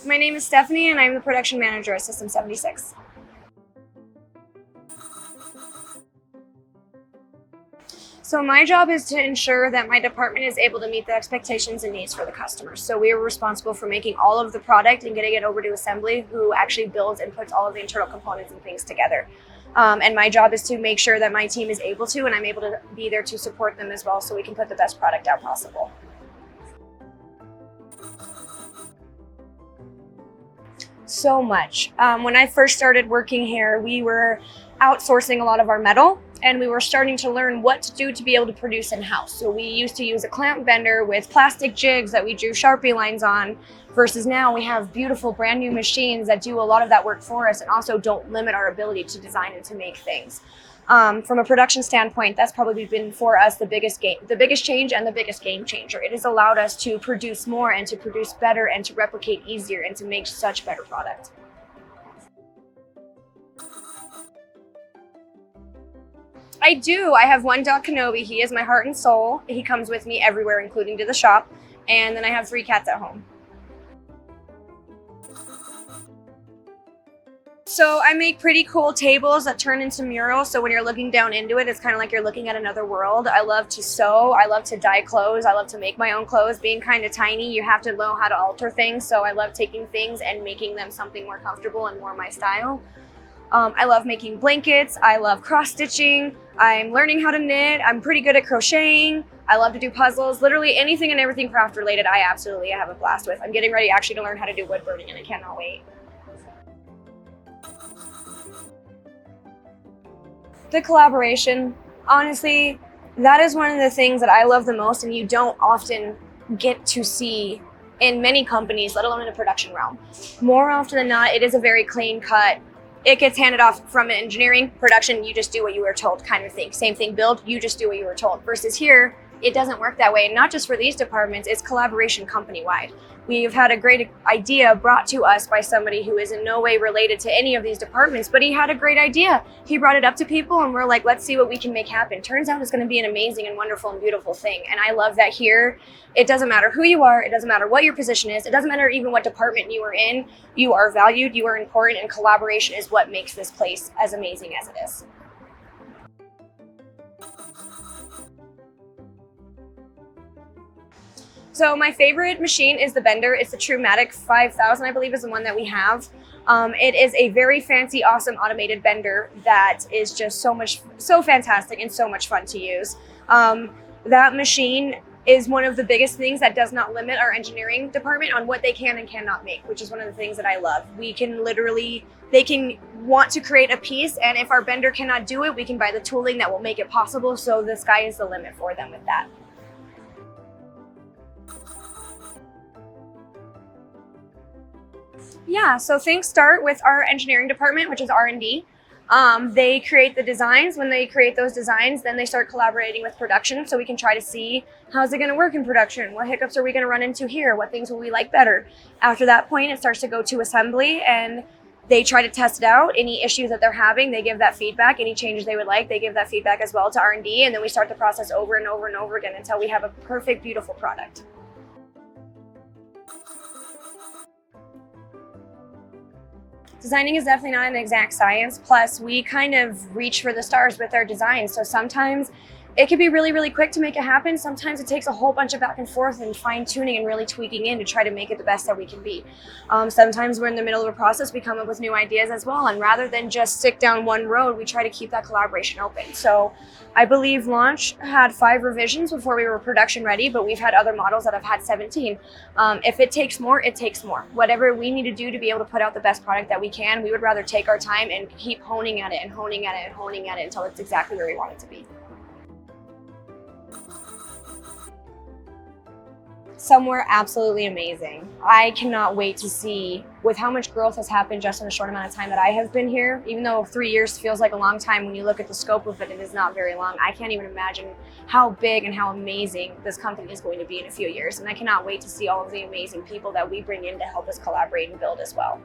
My name is Stephanie and I'm the production manager at System76. So my job is to ensure that my department is able to meet the expectations and needs for the customers. So we are responsible for making all of the product and getting it over to assembly, who actually builds and puts all of the internal components and things together. And my job is to make sure that my team is able to, and I'm able to be there to support them as well so we can put the best product out possible. So much. When I first started working here, we were outsourcing a lot of our metal, and we were starting to learn what to do to be able to produce in-house. So we used to use a clamp bender with plastic jigs that we drew Sharpie lines on, versus now we have beautiful brand new machines that do a lot of that work for us and also don't limit our ability to design and to make things. From a production standpoint, that's probably been for us the biggest change and the biggest game changer. It has allowed us to produce more and to produce better and to replicate easier and to make such better product. I do. I have one dog, Kenobi. He is my heart and soul. He comes with me everywhere, including to the shop. And then I have 3 cats at home. So I make pretty cool tables that turn into murals. So when you're looking down into it, it's kind of like you're looking at another world. I love to sew. I love to dye clothes. I love to make my own clothes. Being kind of tiny, you have to know how to alter things. So I love taking things and making them something more comfortable and more my style. I love making blankets. I love cross-stitching. I'm learning how to knit. I'm pretty good at crocheting. I love to do puzzles. Literally anything and everything craft related, I absolutely have a blast with. I'm getting ready actually to learn how to do wood burning, and I cannot wait. The collaboration, honestly, that is one of the things that I love the most, and you don't often get to see in many companies, let alone in the production realm. More often than not, it is a very clean cut. It gets handed off from engineering, production, you just do what you were told kind of thing. Same thing, build, you just do what you were told. Versus here, it doesn't work that way. And not just for these departments, it's collaboration company-wide. We've had a great idea brought to us by somebody who is in no way related to any of these departments, but he had a great idea. He brought it up to people and we're like, let's see what we can make happen. Turns out it's gonna be an amazing and wonderful and beautiful thing. And I love that here. It doesn't matter who you are, it doesn't matter what your position is, it doesn't matter even what department you are in, you are valued, you are important, and collaboration is what makes this place as amazing as it is. So my favorite machine is the bender. It's the Trumatic 5000, I believe is the one that we have. It is a very fancy, awesome automated bender that is just so fantastic and so much fun to use. That machine is one of the biggest things that does not limit our engineering department on what they can and cannot make, which is one of the things that I love. We can literally, they can want to create a piece, and if our bender cannot do it, we can buy the tooling that will make it possible, so the sky is the limit for them with that. Yeah, so things start with our engineering department, which is R&D. They create the designs. When they create those designs, then they start collaborating with production so we can try to see how's it going to work in production? What hiccups are we going to run into here? What things will we like better? After that point, it starts to go to assembly and they try to test it out. Any issues that they're having, they give that feedback. Any changes they would like, they give that feedback as well to R&D, and then we start the process over and over and over again until we have a perfect, beautiful product. Designing is definitely not an exact science. Plus, we kind of reach for the stars with our designs. So sometimes it can be really, really quick to make it happen. Sometimes it takes a whole bunch of back and forth and fine tuning and really tweaking in to try to make it the best that we can be. Sometimes we're in the middle of a process, we come up with new ideas as well. And rather than just stick down one road, we try to keep that collaboration open. So I believe launch had 5 revisions before we were production ready, but we've had other models that have had 17. If it takes more, it takes more. Whatever we need to do to be able to put out the best product that we can, we would rather take our time and keep honing at it and honing at it and honing at it until it's exactly where we want it to be. Somewhere absolutely amazing. I cannot wait to see with how much growth has happened just in a short amount of time that I have been here. Even though 3 years feels like a long time, when you look at the scope of it, it is not very long. I can't even imagine how big and how amazing this company is going to be in a few years. And I cannot wait to see all of the amazing people that we bring in to help us collaborate and build as well.